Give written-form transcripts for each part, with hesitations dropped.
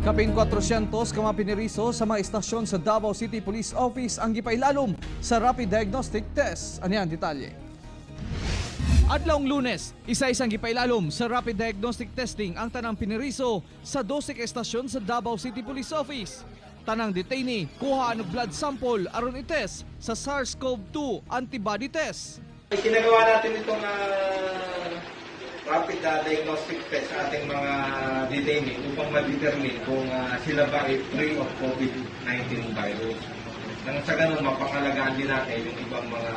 Kapin 400 ka mga piniriso sa mga istasyon sa Davao City Police Office ang gipailalom sa Rapid Diagnostic Test. Ano yan, detalye? Adlawng Lunes, isa-isang gipailalom sa Rapid Diagnostic Testing ang tanang piniriso sa 12 ka estasyon sa Davao City Police Office. Tanang detainee, kuha ang blood sample aron i-test sa SARS-CoV-2 antibody test. Ginagawa natin itong rapid diagnostic test sa ating mga detainee upang ma-determine kung sila ba ay free of COVID-19 virus. Nang sa ganun, mapakalagaan din natin yung ibang mga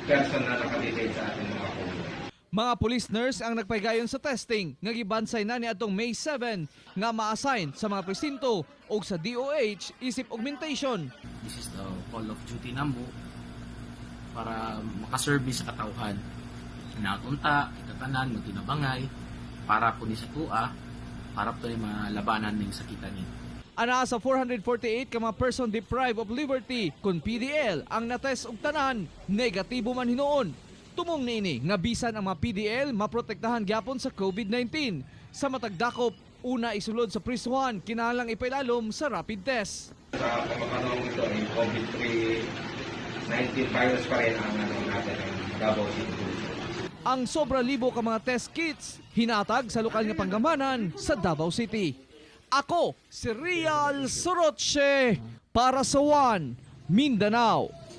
person na nakadetain sa ating mga COVID. Mga police nurse ang nagpaygayon sa testing nga gibansay na ni atong May 7 nga ma-assign sa mga presinto o sa DOH isip augmentation. This is the call of duty number para makaservice sa katauhan. Natunta, itatanan, magtinabangay, para po ni sa tua, para po ni malabanan ng sakitan niya. Ana sa 448 ka mga person deprived of liberty kun PDL ang natest og tanan, negatibo man hinuon. Tumong niini nga bisan ang mga PDL maprotektahan gyapon sa COVID-19. Sa matagdakop, una isulod sa prisuhan, kinahanglang ipailalom sa rapid test. Sa pamakanong ito, yung COVID-19 virus pa rin ang natin ang Davao City Police. Ang sobra libo ka mga test kits hinatag sa lokal nga panggamanan sa Davao City. Ako, si Real Sorotse para sa One Mindanao.